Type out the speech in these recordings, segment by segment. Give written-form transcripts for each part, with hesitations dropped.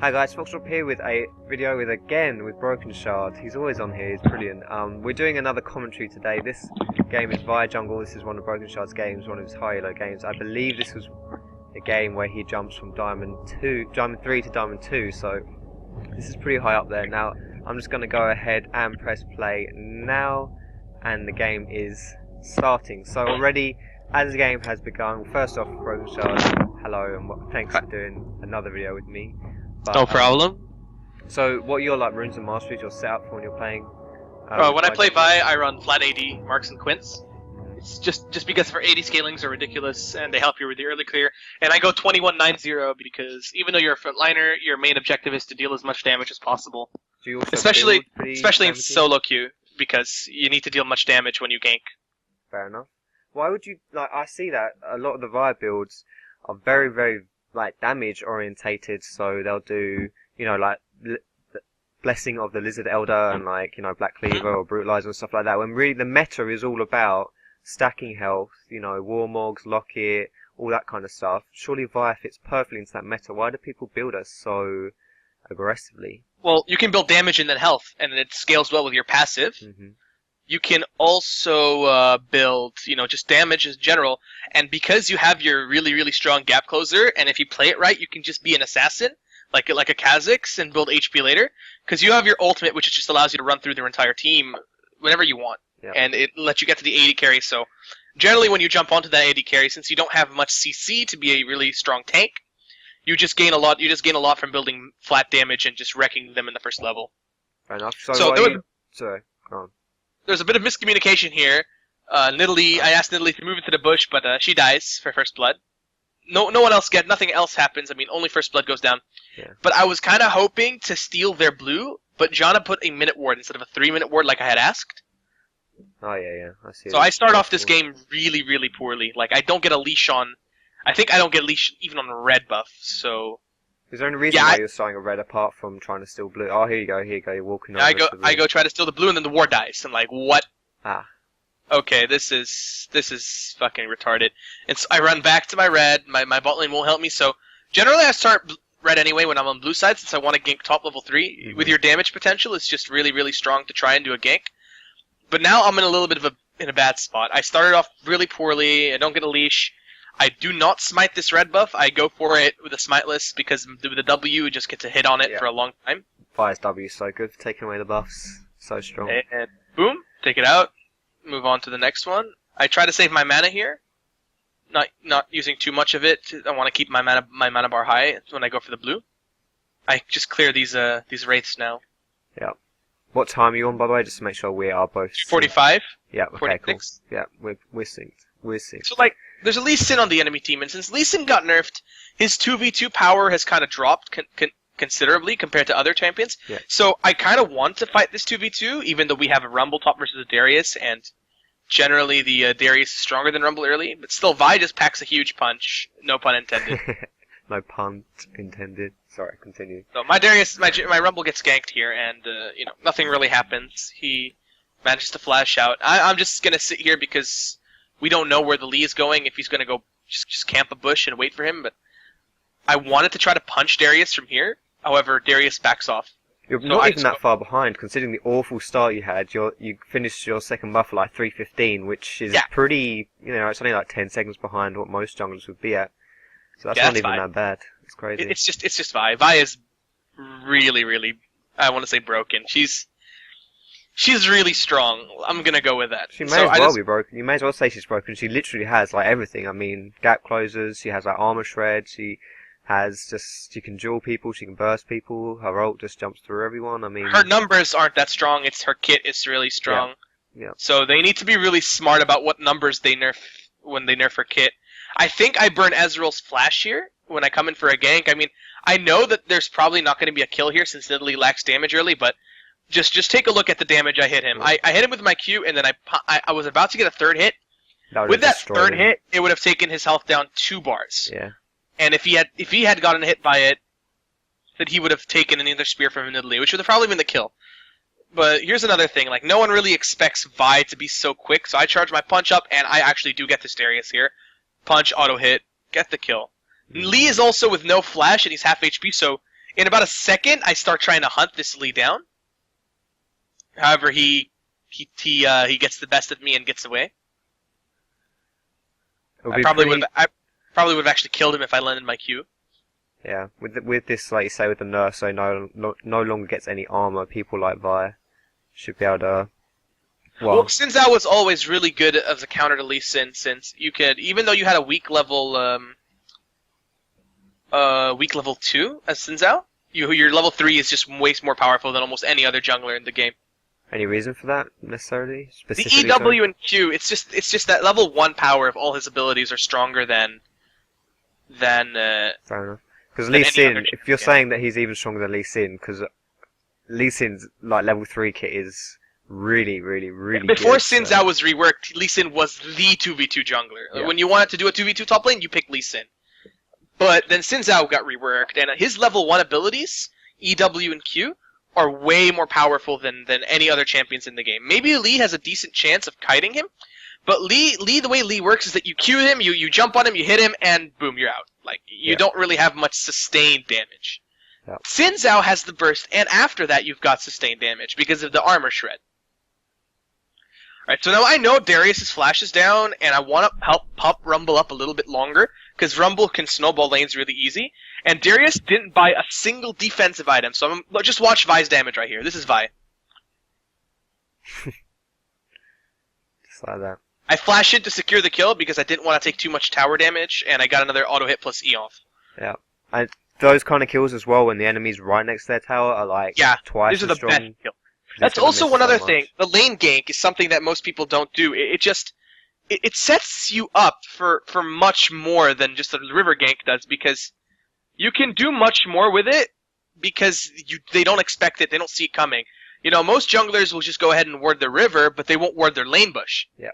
Hi guys, Foxdrop here with a video with Brokenshard. He's always on here, he's brilliant. We're doing another commentary today. This game is via Jungle. This is one of Brokenshard's games, one of his high elo games. I believe this was a game where he jumps from Diamond 3 to Diamond 2, so this is pretty high up there. Now, I'm just going to go ahead and press play now, and the game is starting. So already, as the game has begun, first off, Brokenshard, hello, and thanks for doing another video with me. But, no problem. So, what are your runes and masteries you're set up for when you're playing? When I play Vi, I run flat AD, Marks and Quints. It's just because for AD scalings are ridiculous and they help you with the early clear. And I go 21-9-0 because even though you're a frontliner, your main objective is to deal as much damage as possible. Do you also especially in damaging? solo queue, because you need to deal much damage when you gank. Fair enough. Why would you I see that a lot of the Vi builds are very, very damage orientated, so they'll do Blessing of the Lizard Elder and Black Cleaver or Brutalizer and stuff like that, when really the meta is all about stacking health, Warmogs, Locket, all that kind of stuff. Surely Vi fits perfectly into that meta. Why do people build us so aggressively? Well, you can build damage and then health, and it scales well with your passive. You can also build, just damage in general, and because you have your really, really strong gap closer, and if you play it right, you can just be an assassin, like a Kha'Zix, and build HP later, because you have your ultimate, which just allows you to run through their entire team whenever you want, and it lets you get to the AD carry. So generally, when you jump onto that AD carry, since you don't have much CC to be a really strong tank, you just gain a lot. You just gain a lot from building flat damage and just wrecking them in the first level. Fair enough. Sorry, go on. There's a bit of miscommunication here. Nidalee, I asked Nidalee to move into the bush, but she dies for first blood. No one else nothing else happens. I mean, only first blood goes down. Yeah. But I was kind of hoping to steal their blue, but Janna put a minute ward instead of a 3-minute ward like I had asked. Oh yeah, I see. So I start off this game really, really poorly. I don't get a leash on. I think I don't get a leash even on red buff. So. Is there any reason why you're starting a red apart from trying to steal blue? Oh, here you go, you're walking over. I go try to steal the blue and then the ward dies. I'm like, what? Ah. Okay, this is fucking retarded. And so I run back to my red. My bot lane won't help me. So generally I start red anyway when I'm on blue side, since I want to gank top level 3. With your damage potential, it's just really, really strong to try and do a gank. But now I'm in a little bit of a bad spot. I started off really poorly. I don't get a leash. I do not smite this red buff. I go for it with a smiteless because with the W, you just get to hit on it for a long time. Fire's W is so good for taking away the buffs. So strong. And boom, take it out. Move on to the next one. I try to save my mana here. Not using too much of it. I want to keep my mana bar high when I go for the blue. I just clear these wraiths now. Yeah. What time are you on, by the way? Just to make sure we are both 45. Yeah, okay, 46. Cool. Yeah, we're synced. We're synced. So there's a Lee Sin on the enemy team, and since Lee Sin got nerfed, his 2v2 power has kind of dropped considerably compared to other champions. Yeah. So I kind of want to fight this 2v2, even though we have a Rumble top versus a Darius, and generally the Darius is stronger than Rumble early, but still Vi just packs a huge punch. No pun intended. No pun intended. Sorry, continue. So my Darius, my Rumble gets ganked here, and nothing really happens. He manages to flash out. I'm just gonna sit here because we don't know where the Lee is going, if he's going to go just camp a bush and wait for him, but I wanted to try to punch Darius from here. However, Darius backs off. You're not even that far behind, considering the awful start you had. You finished your second buff at 3:15, which is pretty, it's only 10 seconds behind what most junglers would be at. So that's not even that bad. It's crazy. It's just Vi. Vi is really, really, I want to say broken. She's really strong. I'm gonna go with that. She may as well be broken. You may as well say she's broken. She literally has everything. I mean, gap closers. She has armor shred. She can duel people. She can burst people. Her ult just jumps through everyone. I mean, her numbers aren't that strong. It's her kit is really strong. Yeah. So they need to be really smart about what numbers they nerf when they nerf her kit. I think I burn Ezreal's flash here when I come in for a gank. I mean, I know that there's probably not going to be a kill here since Nidalee lacks damage early, but Just take a look at the damage I hit him. I hit him with my Q, and then I was about to get a third hit. With that third hit, it would have taken his health down 2 bars. Yeah. And if he had gotten hit by it, then he would have taken another spear from Nidalee, which would have probably been the kill. But here's another thing: no one really expects Vi to be so quick, so I charge my punch up, and I actually do get this Darius here. Punch, auto hit, get the kill. Lee is also with no flash, and he's half HP, so In about a second, I start trying to hunt this Lee down. However, he gets the best of me and gets away. I probably would have actually killed him if I landed my Q. Yeah, with this, like you say, with the nerf, so no longer gets any armor. People like Vi should be able to. Well, Xin Zhao was always really good as a counter to Lee Sin, since you could, even though you had a weak level 2 as Xin Zhao, your level 3 is just way more powerful than almost any other jungler in the game. Any reason for that necessarily? The EW and Q, it's just that level 1 power of all his abilities are stronger than. Fair enough. Because Lee Sin, if you're saying that he's even stronger than Lee Sin, because Lee Sin's like level 3 kit is really, really, really Before good, Xin Zhao was reworked, Lee Sin was the 2v2 jungler. Yeah. When you wanted to do a 2v2 top lane, you pick Lee Sin. But then Xin Zhao got reworked, and his level 1 abilities, EW and Q, are way more powerful than any other champions in the game. Maybe Lee has a decent chance of kiting him, but Lee, the way Lee works is that you Q him, you jump on him, you hit him, and boom, you're out. Like, you don't really have much sustained damage. Yeah. Xin Zhao has the burst, and after that you've got sustained damage because of the armor shred. Alright, so now I know Darius' flash is down, and I want to help pump Rumble up a little bit longer, because Rumble can snowball lanes really easy, and Darius didn't buy a single defensive item, so just watch Vi's damage right here. This is Vi. Just like that. I flash in to secure the kill because I didn't want to take too much tower damage, and I got another auto hit plus E off. Yeah. And those kind of kills as well, when the enemy's right next to their tower, are like twice these are the strong. best kills. That's also one other thing. The lane gank is something that most people don't do. It sets you up for much more than just the river gank does, because you can do much more with it because they don't expect it, they don't see it coming. You know, most junglers will just go ahead and ward their river, but they won't ward their lane bush. Yeah.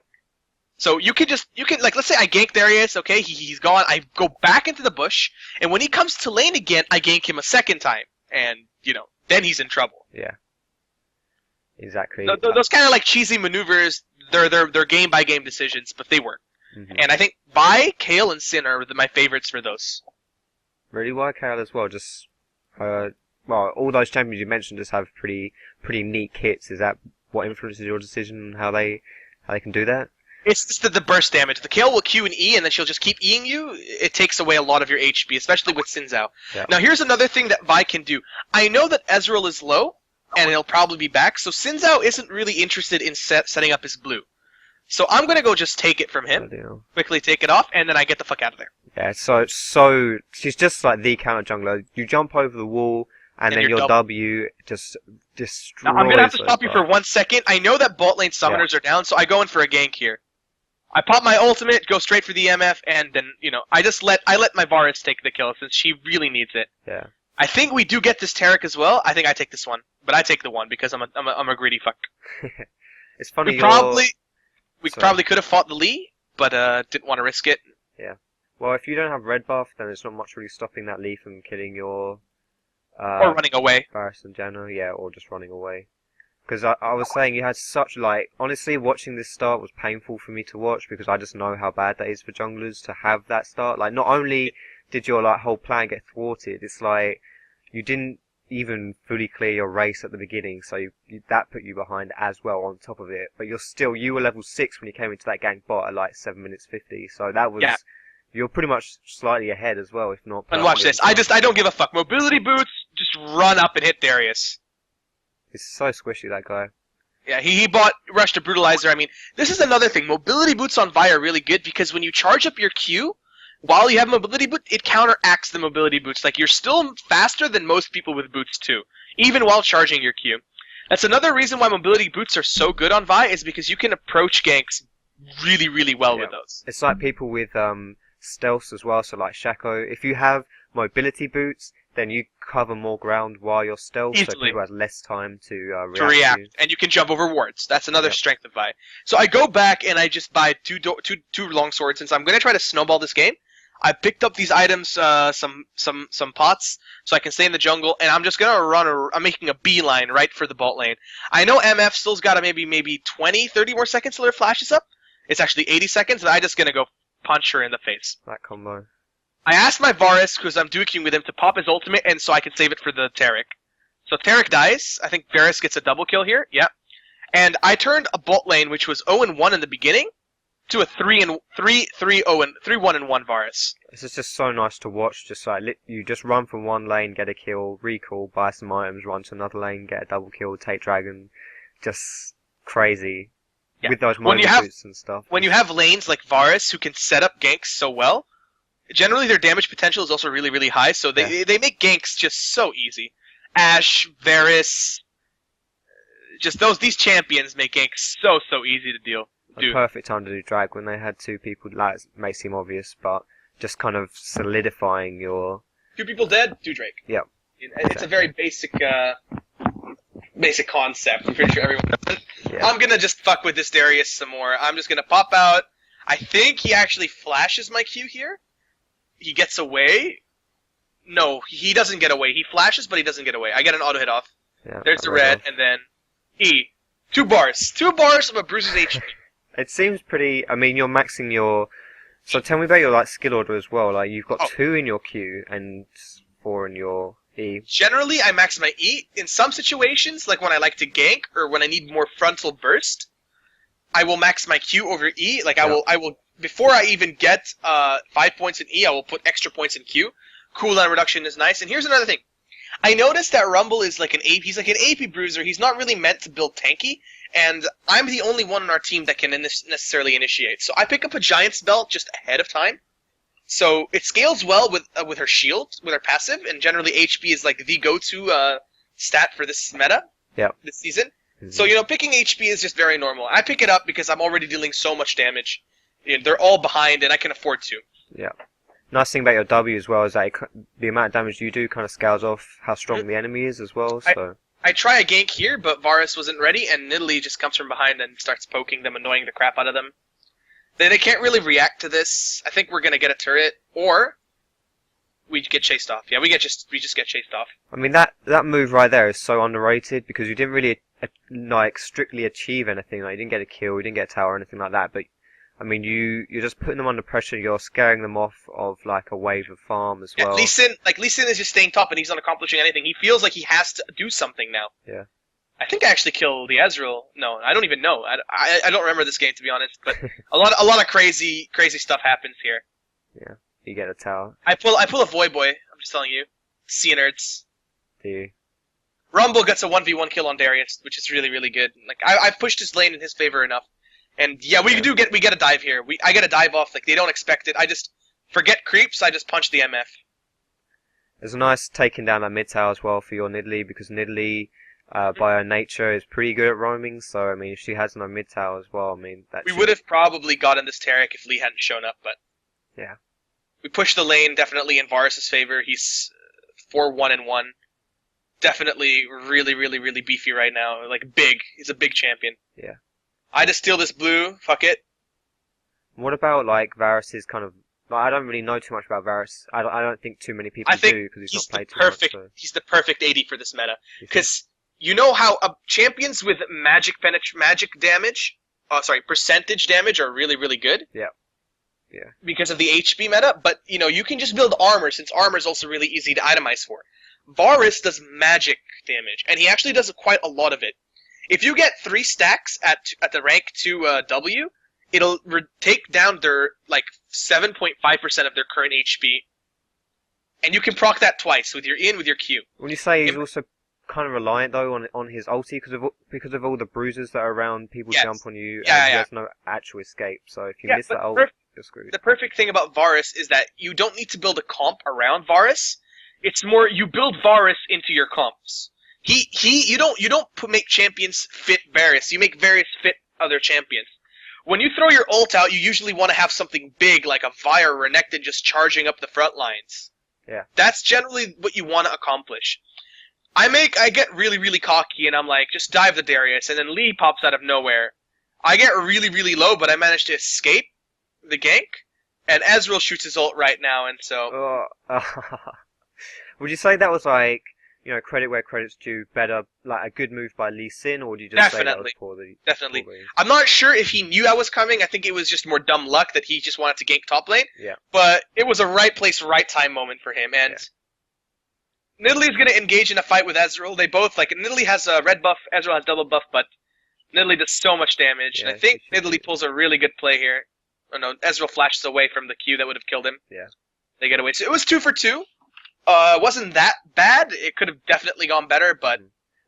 So you can like, let's say I gank Darius, okay, he's gone, I go back into the bush, and when he comes to lane again, I gank him a second time, and, then he's in trouble. Yeah. Exactly. Those kind of like cheesy maneuvers, they're game by game decisions, but they work. Mm-hmm. And I think Vi, Kayle, and Sin are my favorites for those. Really, why Kayle as well? Just all those champions you mentioned just have pretty neat kits. Is that what influences your decision on how they can do that? It's just the burst damage. The Kayle will Q and E, and then she'll just keep Eing you. It takes away a lot of your HP, especially with Xin Zhao. Yeah. Now here's another thing that Vi can do. I know that Ezreal is low, and he'll probably be back, so Xin Zhao isn't really interested in setting up his blue. So I'm going to go just take it from him, quickly take it off, and then I get the fuck out of there. Yeah, so she's just like the counter jungler. You jump over the wall, and then your W just destroys. Now, I'm going to have to stop you for 1 second. I know that bot lane summoners are down, so I go in for a gank here. I pop my ultimate, go straight for the MF, and then, I let my Varus take the kill, since she really needs it. Yeah. I think we do get this Taric as well. I think I take this one, but I take the one because I'm a greedy fuck. It's funny. We probably could have fought the Lee, but didn't want to risk it. Yeah. Well, if you don't have red buff, then it's not much really stopping that Lee from killing your. Or running away. Varus and Janna, yeah, or just running away. Because I was saying you had such honestly, watching this start was painful for me to watch because I just know how bad that is for junglers to have that start. Like, not only did your whole plan get thwarted, it's like you didn't even fully clear your race at the beginning, so that put you behind as well on top of it. But you were level 6 when you came into that gank bot at 7 minutes 50, so that was you're pretty much slightly ahead as well, if not. And watch this, I don't give a fuck. Mobility boots, just run up and hit Darius. He's so squishy, that guy. Yeah, he bought Rush to Brutalizer. I mean, this is another thing. Mobility boots on Vi are really good because when you charge up your Q, while you have mobility boot, it counteracts the mobility boots. Like, you're still faster than most people with boots too, even while charging your Q. That's another reason why mobility boots are so good on Vi, is because you can approach ganks really, really well with those. It's like people with stealths as well, so like Shaco. If you have mobility boots, then you cover more ground while you're stealth, so people have less time to react. And you can jump over wards. That's another strength of Vi. So I go back and I just buy two long swords, since I'm going to try to snowball this game. I picked up these items, some pots, so I can stay in the jungle, and I'm just going to I'm making a beeline right for the bot lane. I know MF still's got maybe 20, 30 more seconds till her flashes up. It's actually 80 seconds, and I'm just going to go punch her in the face. That combo. I asked my Varus, because I'm duking with him, to pop his ultimate, and so I can save it for the Taric. So Taric dies. I think Varus gets a double kill here. Yep. And I turned a bot lane, which was 0-1 in the beginning, to a 3-1-1 Varus. This is just so nice to watch. Just like you just run from one lane, get a kill, recall, buy some items, run to another lane, get a double kill, take dragon. Just crazy. Yeah. With those motor boots and stuff. When you have lanes like Varus who can set up ganks so well, generally their damage potential is also really, really high, so they make ganks just so easy. Ashe, Varus, just these champions make ganks so easy to do. A perfect time to do drag when they had two people. Like, it may seem obvious, but just kind of solidifying your... Two people dead, do Drake. Yep. It's a very basic concept. I'm pretty sure everyone knows it. Yeah. I'm gonna just fuck with this Darius some more. I'm just gonna pop out. I think he actually flashes my Q here. He gets away. No, he doesn't get away. He flashes, but he doesn't get away. I get an auto hit off. Yeah, there's the red, and then E. 2 bars. 2 bars of a bruiser's HP. It seems pretty... I mean, you're maxing your... So tell me about your like skill order as well. Like, you've got 2 in your Q and 4 in your E. Generally, I max my E. In some situations, like when I like to gank, or when I need more frontal burst, I will max my Q over E. Like, I will... Before I even get 5 points in E, I will put extra points in Q. Cooldown reduction is nice. And here's another thing. I noticed that Rumble is like he's like an AP bruiser. He's not really meant to build tanky, and I'm the only one on our team that can necessarily initiate. So I pick up a Giant's Belt just ahead of time. So it scales well with her shield, with her passive, and generally HP is like the go-to stat for this meta, this season. Mm-hmm. So, picking HP is just very normal. I pick it up because I'm already dealing so much damage. They're all behind, and I can afford to. Yeah. Nice thing about your W as well is that the amount of damage you do kind of scales off how strong the enemy is as well. So I try a gank here, but Varus wasn't ready, and Nidalee just comes from behind and starts poking them, annoying the crap out of them. They can't really react to this. I think we're gonna get a turret, or we get chased off. Yeah, we just get chased off. I mean that move right there is so underrated because you didn't really like strictly achieve anything. Like, you didn't get a kill, you didn't get a tower or anything like that, but I mean, you're just putting them under pressure. You're scaring them off of like a wave of farm as well. Lee Sin is just staying top, and he's not accomplishing anything. He feels like he has to do something now. Yeah. I think I actually killed the Ezreal. No, I don't even know. I don't remember this game, to be honest. But a lot of crazy stuff happens here. Yeah. You get a tower. I pull a Void Boy. I'm just telling you. See you, nerds. Do you? Rumble gets a 1v1 kill on Darius, which is really, really good. Like I've pushed his lane in his favor enough. And yeah, we get a dive here. I get a dive off, like they don't expect it. I just forget creeps, I just punch the MF. There's a nice taking down that mid tower as well for your Nidalee, because Nidalee by her nature is pretty good at roaming, so I mean if she has no mid tower as well, I mean we would have probably gotten this Taric if Lee hadn't shown up, but yeah. We pushed the lane definitely in Varus' favor. He's 4-1-1. Definitely really, really, really beefy right now. Like big. He's a big champion. Yeah. I just steal this blue. Fuck it. What about like Varus's kind of? Like, I don't really know too much about Varus. I don't think too many people do because he's not played too much. So. He's the perfect AD for this meta because you know how champions with percentage damage are really, really good. Yeah. Yeah. Because of the HP meta, but you can just build armor since armor is also really easy to itemize for. Varus does magic damage, and he actually does quite a lot of it. If you get 3 stacks at the rank 2 W, it'll take down their 7.5% of their current HP, and you can proc that twice with your E and with your Q. When you say he's also kind of reliant though on his ulti because of all the bruises that are around, people jump on you, and he has no actual escape. So if you miss that ult, you're screwed. The perfect thing about Varus is that you don't need to build a comp around Varus. It's more you build Varus into your comps. You don't make champions fit Varus. You make Varus fit other champions. When you throw your ult out, you usually want to have something big like a Vi or Renekton just charging up the front lines. Yeah. That's generally what you want to accomplish. I get really, really cocky and I'm like, just dive the Darius, and then Lee pops out of nowhere. I get really, really low, but I manage to escape the gank, and Ezreal shoots his ult right now, and so... Would you say that was like... credit where credit's due, better, like a good move by Lee Sin, or do you just say that was poorly? Definitely. I'm not sure if he knew I was coming. I think it was just more dumb luck that he just wanted to gank top lane. Yeah. But it was a right place, right time moment for him. And Nidalee is going to engage in a fight with Ezreal. They both, Nidalee has a red buff, Ezreal has double buff, but Nidalee does so much damage. And I think Nidalee pulls a really good play here. Oh no, Ezreal flashes away from the Q that would have killed him. Yeah. They get away. So it was 2 for 2. Wasn't that bad. It could have definitely gone better, but...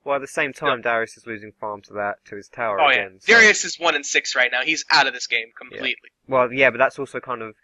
Well, at the same time, Darius is losing farm to his tower Oh, again. yeah. So... Darius is 1-6 right now. He's out of this game completely. Yeah. Well, yeah, but that's also kind of...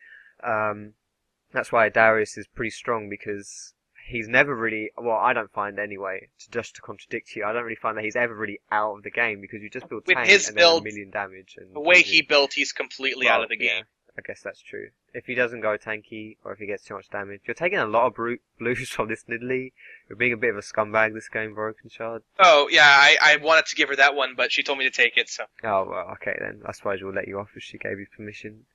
that's why Darius is pretty strong, because he's never really... Well, I don't find anyway, just to contradict you, I don't really find that he's ever really out of the game, because you just build tank and then 1 million damage. And the way he built, he's completely out of the game. I guess that's true. If he doesn't go tanky, or if he gets too much damage, you're taking a lot of blues from this Nidalee. You're being a bit of a scumbag this game, Brokenshard. Oh, yeah, I wanted to give her that one, but she told me to take it, so... Oh, well, okay then. I suppose we'll let you off if she gave you permission.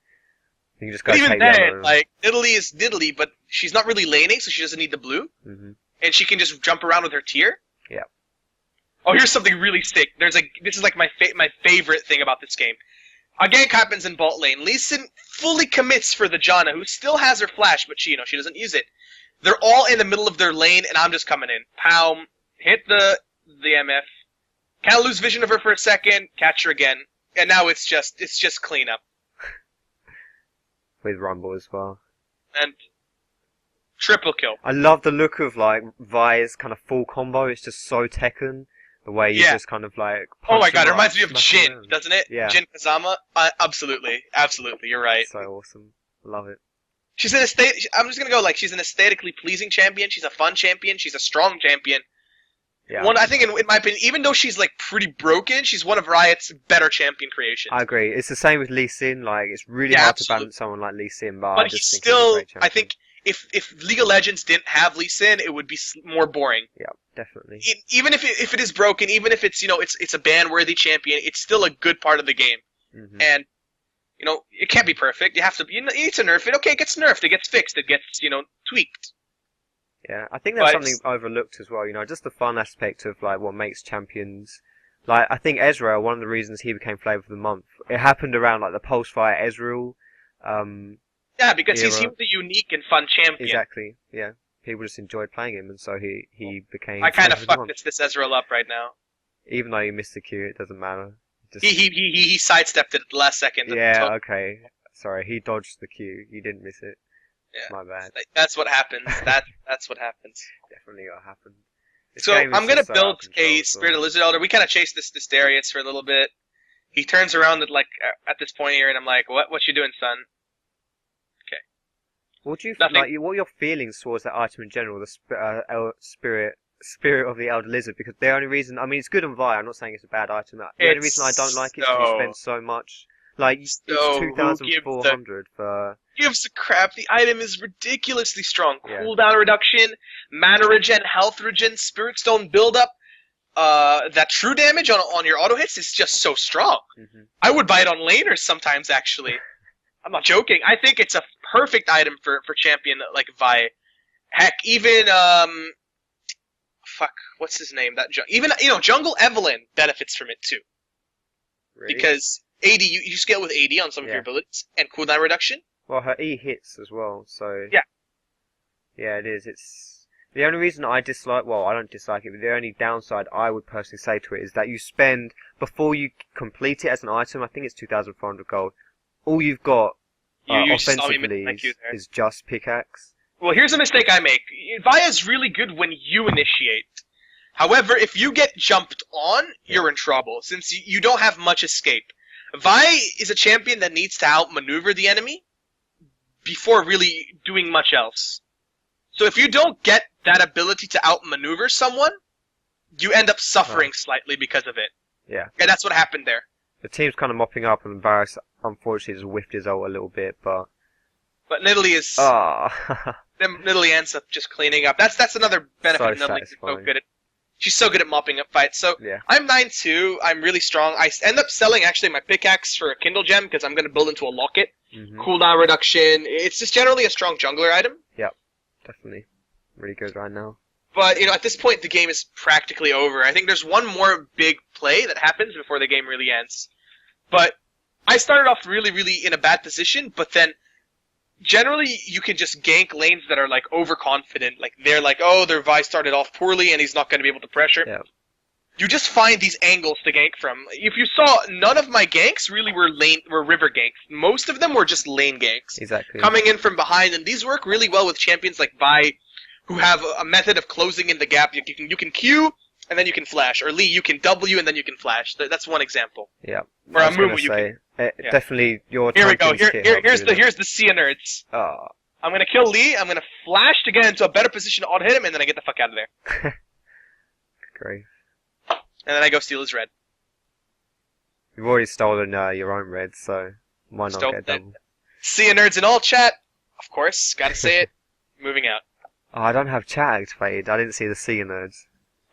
You can just go even take then, Nidalee is Nidalee, but she's not really laning, so she doesn't need the blue. Mm-hmm. And she can just jump around with her tier. Yeah. Oh, here's something really sick. This is my favorite thing about this game. A gank happens in bot lane. Lee Sin fully commits for the Janna, who still has her flash, but she doesn't use it. They're all in the middle of their lane, and I'm just coming in. Pow, hit the MF. Kind of lose vision of her for a second, catch her again, and now it's just cleanup. With Rumble as well. And triple kill. I love the look of Vi's kind of full combo. It's just so Tekken. The way you just kind of oh my god, it reminds me of Jin, doesn't it? Yeah. Jin Kazama. Absolutely, you're right. So awesome, love it. She's I'm just gonna go she's an aesthetically pleasing champion. She's a fun champion. She's a strong champion. Yeah. I think in my opinion, even though she's pretty broken, she's one of Riot's better champion creations. I agree. It's the same with Lee Sin. It's really hard to balance someone like Lee Sin, but I just think still, he's a great champion. I think if League of Legends didn't have Lee Sin, it would be more boring. Yeah, definitely. Even if it is broken, even if it's it's a ban-worthy champion, it's still a good part of the game. Mm-hmm. And it can't be perfect. You need to nerf it. Okay, it gets nerfed. It gets fixed. It gets tweaked. Yeah, I think that's something overlooked as well. Just the fun aspect of what makes champions. I think Ezreal, one of the reasons he became Flavor of the Month, it happened around the post-fire Ezreal. Yeah, because he was a unique and fun champion. Exactly. Yeah, people just enjoyed playing him, and so he became. I kind of fucked this Ezreal up right now. Even though you missed the Q, it doesn't matter. He sidestepped it at the last second. Yeah. Okay. Sorry, he dodged the Q. You didn't miss it. Yeah. My bad. That's what happens. That's what happens. Definitely what happened. So I'm gonna build a Spirit of Lizard Elder. We kind of chased this Darius for a little bit. He turns around at this point here, and I'm like, "What you doing, son?" Okay. What do you what are your feelings towards that item in general? The Spirit of the Elder Lizard, because the only reason, it's good on Vi. I'm not saying it's a bad item. The only reason I don't like it is because you spend so much. It's 2,400 for... Gives a crap. The item is ridiculously strong. Cooldown reduction, mana regen, health regen, Spirit Stone buildup. That true damage on your auto hits is just so strong. Mm-hmm. I would buy it on laners sometimes, actually. I'm not joking. I think it's a perfect item for champion like Vi. Heck, even what's his name? Jungle Evelynn benefits from it too. Really? Because AD, you scale with AD on some of your abilities, and cooldown reduction. Well, her E hits as well, so... Yeah. Yeah, it is. It's... The only reason I dislike... Well, I don't dislike it, but the only downside I would personally say to it is that you spend... Before you complete it as an item, I think it's 2,400 gold, all you've got offensively is just pickaxe. Well, here's a mistake I make. Via's really good when you initiate. However, if you get jumped on, you're in trouble, since you don't have much escape. Vi is a champion that needs to outmaneuver the enemy before really doing much else. So if you don't get that ability to outmaneuver someone, you end up suffering slightly because of it. Yeah. And that's what happened there. The team's kind of mopping up, and Varus unfortunately has whiffed his ult a little bit, but... But Nidalee is... Nidalee ends up just cleaning up. That's another benefit of Nidalee. She's so good at mopping up fights. So I'm 9-2. I'm really strong. I end up selling actually my pickaxe for a Kindle Gem because I'm going to build into a locket. Mm-hmm. Cooldown reduction. It's just generally a strong jungler item. Yep, definitely. Really good right now. But, at this point, the game is practically over. I think there's one more big play that happens before the game really ends. But I started off really, really in a bad position, but then generally you can just gank lanes that are, overconfident. They're oh, their Vi started off poorly and he's not going to be able to pressure. Yeah. You just find these angles to gank from. If you saw, none of my ganks really were river ganks. Most of them were just lane ganks. Exactly. Coming in from behind, and these work really well with champions like Vi, who have a method of closing in the gap. You can Q, and then you can flash. Or Lee, you can W, and then you can flash. That's one example. Yeah. Or a Mumu, you can. Definitely your Here we go. Here's Here's the Sea Nerds. Oh. I'm going to kill Lee, I'm going to flash to get into a better position to auto-hit him, and then I get the fuck out of there. Great. And then I go steal his red. You've already stolen your own red, so why not get double? See you nerds in all chat. Of course, gotta say it. Moving out. Oh, I don't have chat activated. I didn't see the sea nerds.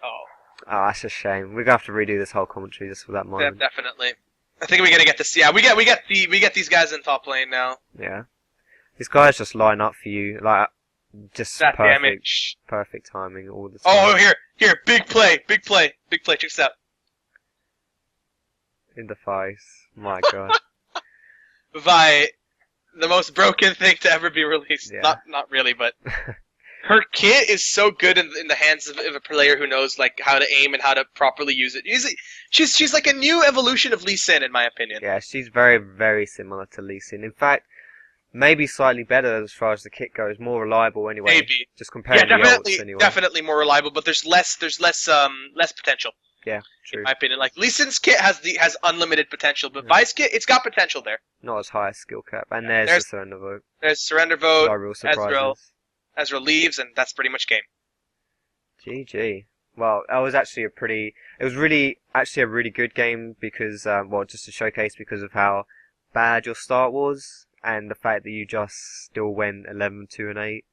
Oh. Oh, that's a shame. We're gonna have to redo this whole commentary just for that moment. Yeah, definitely. I think we're gonna get this. Yeah, we get these guys in top lane now. Yeah. These guys just line up for you, just that perfect, damage. Perfect timing all the time. Oh, here, big play. Check this out. In the face. My god. Vi, the most broken thing to ever be released. Yeah. Not really, but her kit is so good in the hands of a player who knows how to aim and how to properly use it. She's like a new evolution of Lee Sin, in my opinion. Yeah, she's very, very similar to Lee Sin. In fact, maybe slightly better as far as the kit goes, more reliable anyway. Maybe. Just comparing the ults anyway. Definitely more reliable, but there's less potential. Yeah, true. In my opinion, Lee Sin's kit has unlimited potential, but Vi's kit, it's got potential there. Not as high as skill cap, and there's the surrender vote. There's surrender vote. No real surprises. Ezreal leaves, and that's pretty much game. GG. Well, that was actually it was really a really good game because, just to showcase because of how bad your start was, and the fact that you just still went 11-2 and 8,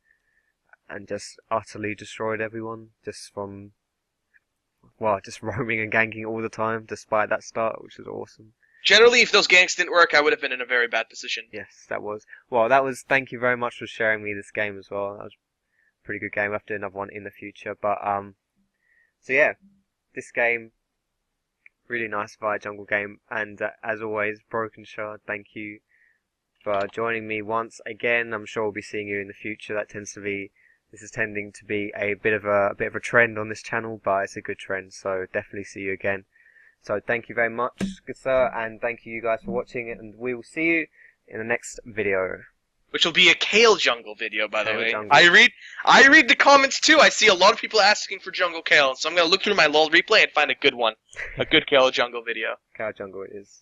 and just utterly destroyed everyone just from, just roaming and ganking all the time despite that start, which was awesome. Generally, if those ganks didn't work, I would have been in a very bad position. Yes, that was. Thank you very much for sharing me this game as well. That was a pretty good game. We'll have to do another one in the future. But, so yeah, this game, really nice Vi jungle game. And as always, Brokenshard, thank you for joining me once again. I'm sure we'll be seeing you in the future. This is tending to be a bit of a trend on this channel, but it's a good trend. So definitely see you again. So thank you very much, good sir, and thank you guys for watching, and we will see you in the next video. Which will be a Kayle jungle video, by the way. Jungle. I read the comments too. I see a lot of people asking for jungle Kayle, so I'm gonna look through my LoL replay and find a good one, a good Kayle jungle video. Kayle jungle it is.